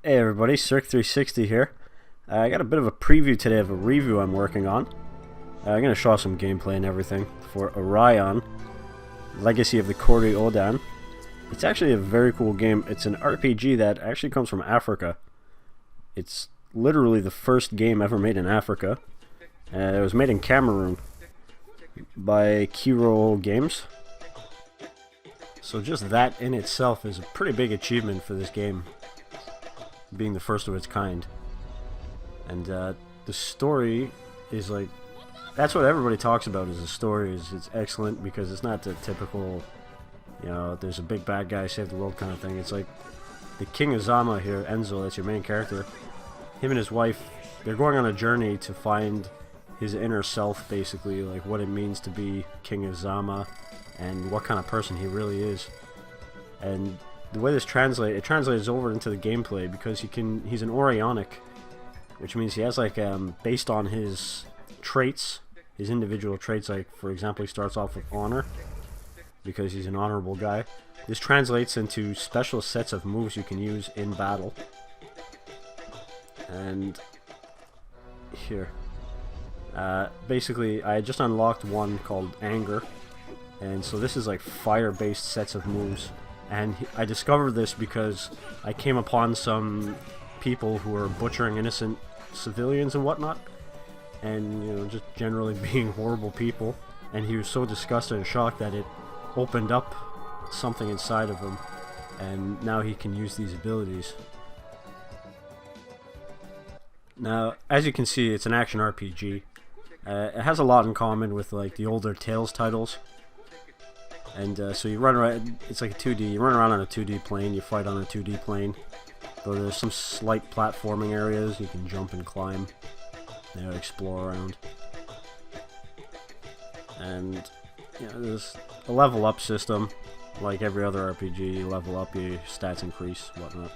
Hey everybody, Circ360 here. I got a bit of a preview today of a review I'm working on. I'm going to show off some gameplay and everything for Aurion, Legacy of the Kori-Odan. It's actually a very cool game. It's an RPG that actually comes from Africa. It's literally the first game ever made in Africa. It was made in Cameroon by Kori-Odan Games. So just that in itself is a pretty big achievement for this game, being the first of its kind. And the story is like, that's what everybody talks about, is the story. It's excellent because it's not the typical, you know, there's a big bad guy save the world kind of thing. It's like the King of Zama here, Enzo, that's your main character. Him and his wife, they're going on a journey to find his inner self, basically, like what it means to be King of Zama and what kind of person he really is. And the way this translates over into the gameplay, because he's an Aurionic, which means he has like based on his traits, his individual traits, like for example he starts off with honor because he's an honorable guy. This translates into special sets of moves you can use in battle. And here basically I just unlocked one called anger, and so this is like fire based sets of moves. And I discovered this because I came upon some people who were butchering innocent civilians and whatnot, and you know, just generally being horrible people. And he was so disgusted and shocked that it opened up something inside of him, and now he can use these abilities. Now, as you can see, it's an action RPG. It has a lot in common with like the older Tales titles. And so you run around, it's like a 2D, you run around on a 2D plane, you fight on a 2D plane. Though there's some slight platforming areas, you can jump and climb, you know, explore around. And, you know, there's a level up system, like every other RPG. You level up, your stats increase, whatnot.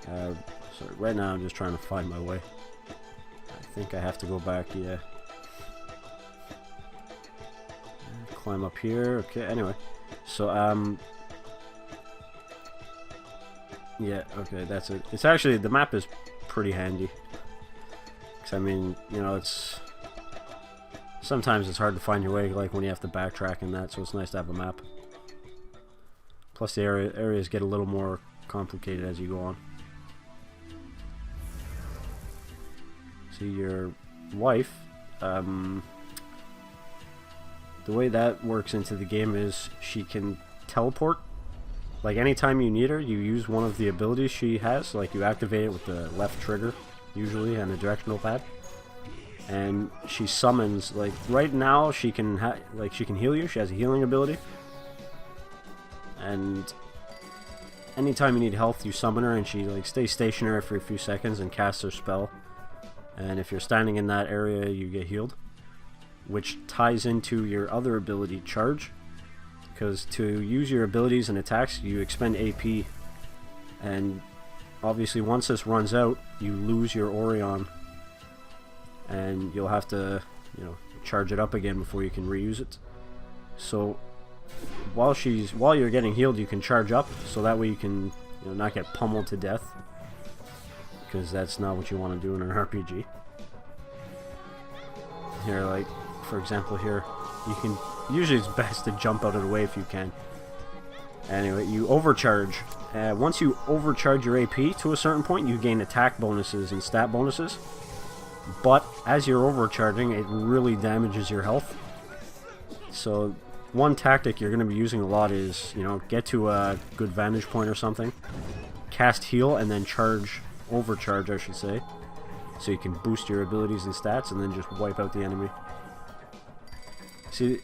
So right now I'm just trying to find my way. I think I have to go back, yeah. Climb up here. Okay, anyway, so yeah, okay, that's it. It's actually, the map is pretty handy, because I mean, you know, it's sometimes it's hard to find your way, like when you have to backtrack and that, so it's nice to have a map. Plus the areas get a little more complicated as you go on. See, your wife, the way that works into the game is she can teleport. Like anytime you need her, you use one of the abilities she has. Like you activate it with the left trigger, usually, and the directional pad. And she summons, like right now she can she can heal you. She has a healing ability. And anytime you need health, you summon her, and she like stays stationary for a few seconds and casts her spell. And if you're standing in that area, you get healed, which ties into your other ability, Charge, because to use your abilities and attacks you expend AP, and obviously once this runs out you lose your Aurion, and you'll have to, you know, charge it up again before you can reuse it. So while you're getting healed, you can charge up, so that way you can, you know, not get pummeled to death, because that's not what you want to do in an RPG. Here, like for example here, you can, usually it's best to jump out of the way if you can. Anyway, you overcharge. Once you overcharge your AP to a certain point, you gain attack bonuses and stat bonuses. But as you're overcharging, it really damages your health. So one tactic you're going to be using a lot is, you know, get to a good vantage point or something, cast heal, and then overcharge I should say, so you can boost your abilities and stats and then just wipe out the enemy. See,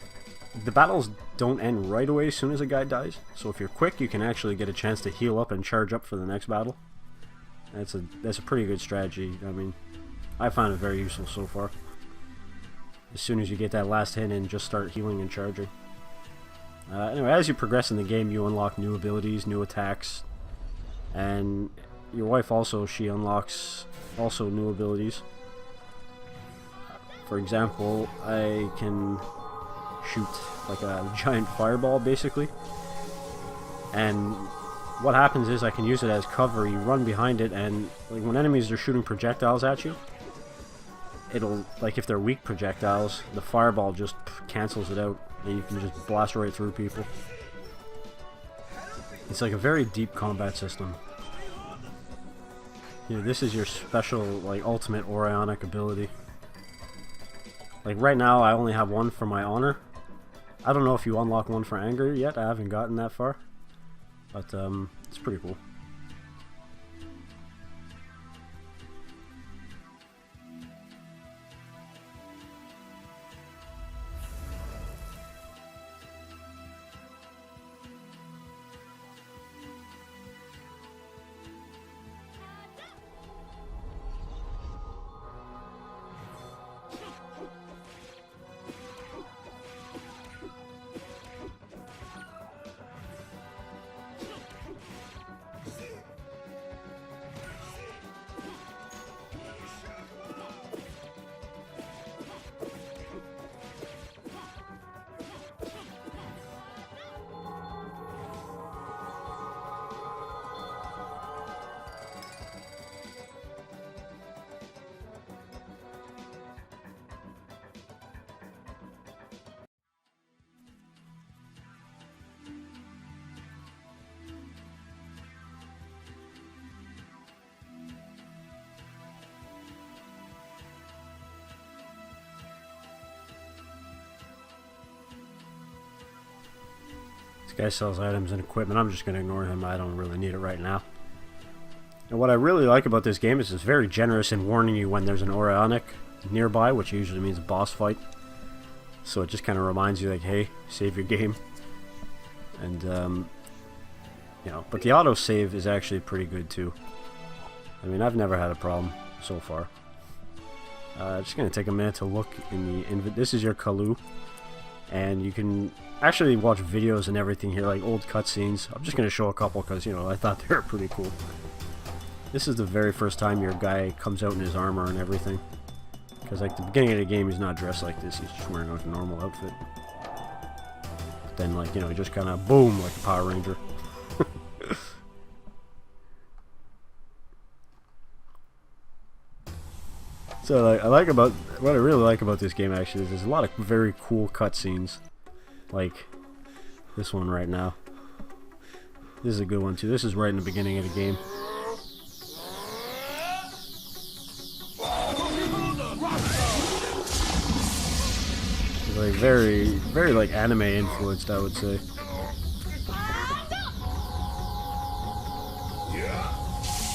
the battles don't end right away as soon as a guy dies, so if you're quick you can actually get a chance to heal up and charge up for the next battle. That's a pretty good strategy. I mean, I found it very useful so far. As soon as you get that last hit in, just start healing and charging. Anyway, as you progress in the game you unlock new abilities, new attacks, and your wife also, she unlocks also new abilities. For example, I can shoot like a giant fireball basically, and what happens is I can use it as cover. You run behind it, and like when enemies are shooting projectiles at you, it'll, like if they're weak projectiles, the fireball just cancels it out, and you can just blast right through people. It's like a very deep combat system. You know, this is your special, like, ultimate Aurionic ability. Like, right now, I only have one for my honor. I don't know if you unlock one for anger yet. I haven't gotten that far. But, it's pretty cool. This guy sells items and equipment. I'm just going to ignore him. I don't really need it right now. And what I really like about this game is it's very generous in warning you when there's an Aurionic nearby, which usually means a boss fight. So it just kind of reminds you, like, hey, save your game. And, you know, but the autosave is actually pretty good too. I mean, I've never had a problem so far. Just going to take a minute to look in the this is your Kalu. And you can actually watch videos and everything here, like old cutscenes. I'm just going to show a couple because, you know, I thought they were pretty cool. This is the very first time your guy comes out in his armor and everything. Because, like, the beginning of the game, he's not dressed like this. He's just wearing, like, a normal outfit. But then, like, you know, he just kind of, boom, like a Power Ranger. So, like, what I really like about this game, actually, is there's a lot of very cool cutscenes. Like this one right now. This is a good one, too. This is right in the beginning of the game. It's like very like anime influenced, I would say.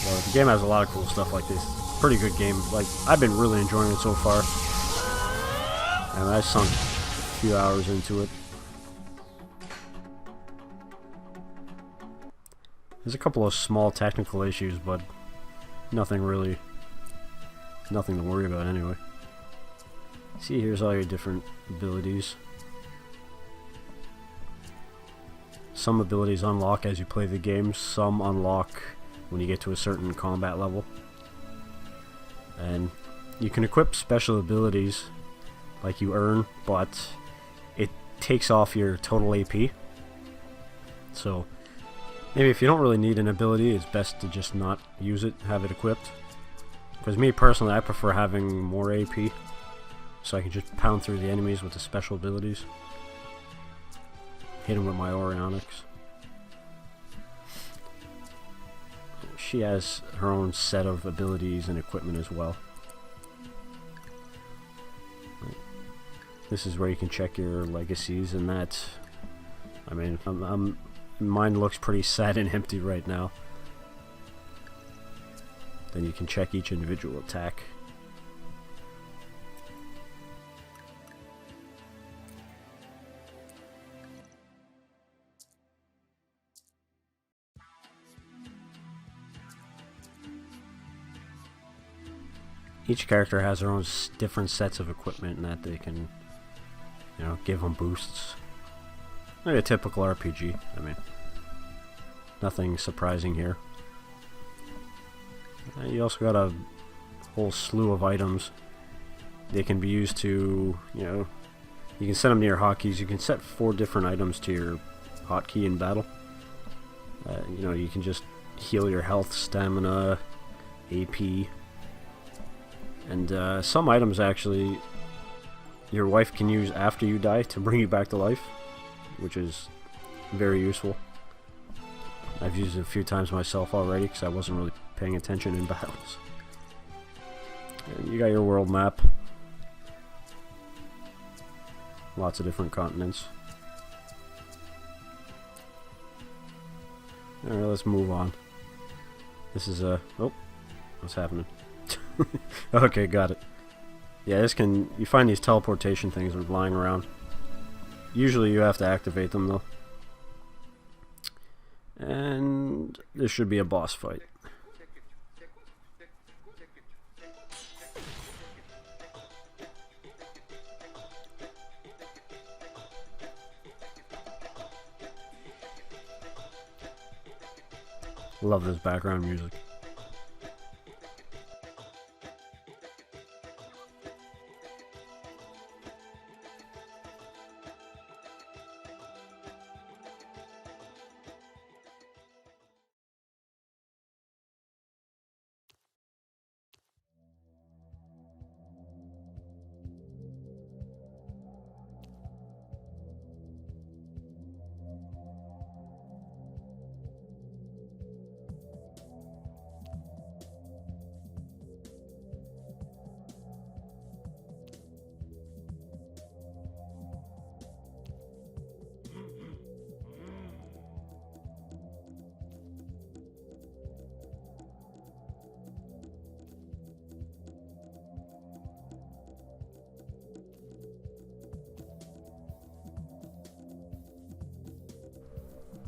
Well, the game has a lot of cool stuff like this. Pretty good game. Like, I've been really enjoying it so far. And I sunk a few hours into it. There's a couple of small technical issues, but nothing to worry about anyway. See, here's all your different abilities. Some abilities unlock as you play the game, some unlock when you get to a certain combat level. And you can equip special abilities like you earn, but it takes off your total AP. So maybe if you don't really need an ability, it's best to just not use it, have it equipped. Because me personally, I prefer having more AP, so I can just pound through the enemies with the special abilities. Hit them with my Aurionics. She has her own set of abilities and equipment as well. This is where you can check your legacies, and that, I mean, mine looks pretty sad and empty right now. Then you can check each individual attack. Each character has their own different sets of equipment and that they can, you know, give them boosts. Like a typical RPG, I mean. Nothing surprising here. You also got a whole slew of items. They can be used to, you know, you can set them to your hotkeys. You can set 4 different items to your hotkey in battle. You know, you can just heal your health, stamina, AP, and some items actually your wife can use after you die to bring you back to life, which is very useful. I've used it a few times myself already because I wasn't really paying attention in battles. And you got your world map. Lots of different continents. Alright, let's move on. This is a... oh, what's happening? Okay, got it. Yeah, this can... you find these teleportation things lying around. Usually you have to activate them, though. And this should be a boss fight. Love this background music.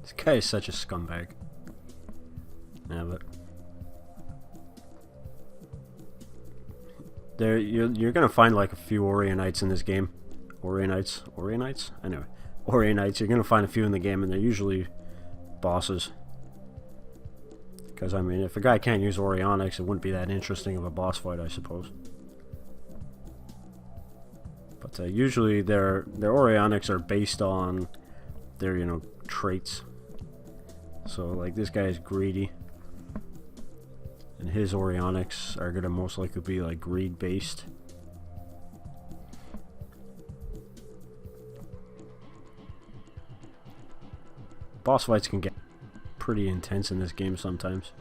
This guy is such a scumbag. Yeah, but there you're gonna find like a few Aurionites in this game. Aurionites? Anyway, Aurionites. You're gonna find a few in the game, and they're usually bosses. Because I mean, if a guy can't use Aurionics, it wouldn't be that interesting of a boss fight, I suppose. But usually their Aurionics are based on their, you know, traits. So like this guy is greedy, and his Aurionics are gonna most likely be like greed based. Boss fights can get pretty intense in this game sometimes.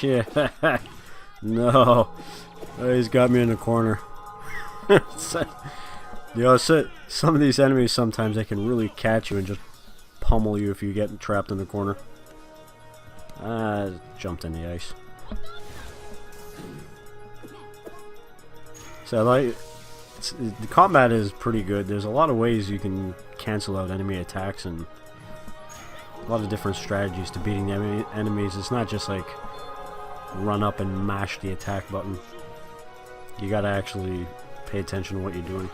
Shit. No. Oh, he's got me in the corner. Yo, some of these enemies, sometimes they can really catch you and just pummel you if you get trapped in the corner. Jumped in the ice. So the combat is pretty good. There's a lot of ways you can cancel out enemy attacks and a lot of different strategies to beating the enemies. It's not just like run up and mash the attack button. You gotta actually pay attention to what you're doing.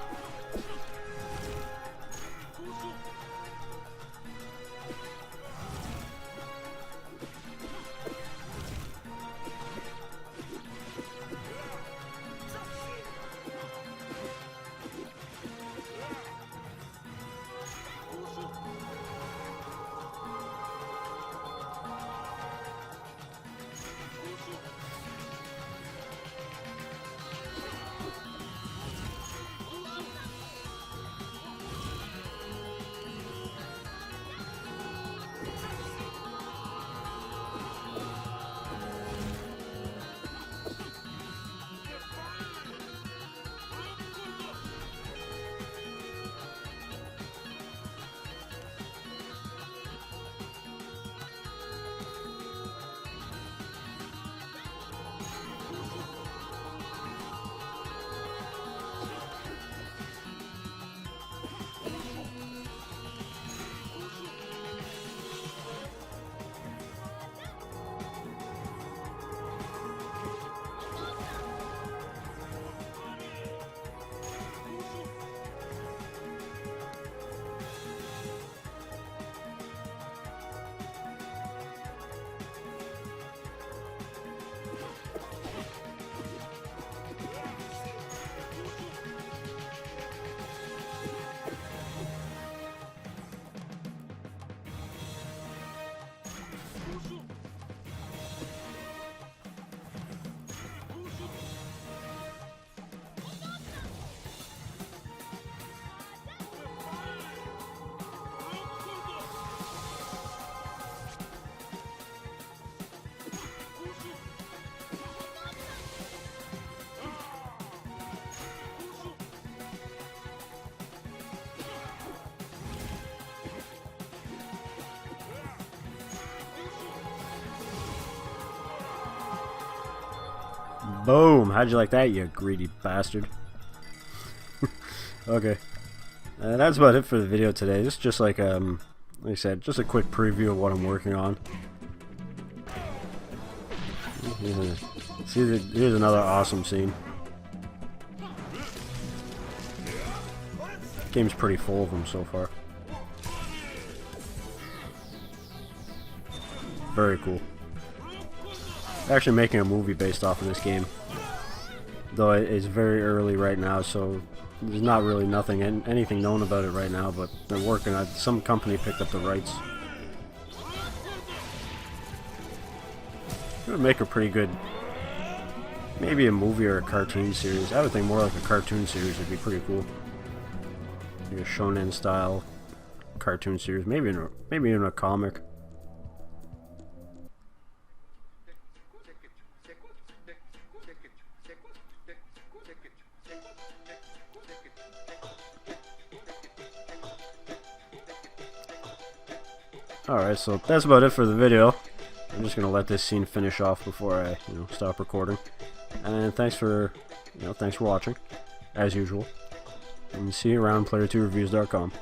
Boom! How'd you like that, you greedy bastard? Okay. That's about it for the video today. This is just like I said, just a quick preview of what I'm working on. Here's another awesome scene. Game's pretty full of them so far. Very cool. They're actually making a movie based off of this game, though it's very early right now, so there's not really anything known about it right now. But they're working on it. Some company picked up the rights. It would make a pretty good, maybe a movie or a cartoon series. I would think more like a cartoon series would be pretty cool, like a shonen style cartoon series, maybe in a comic. Alright, so that's about it for the video. I'm just gonna let this scene finish off before I, stop recording. And thanks for watching, as usual. And see you around player2reviews.com.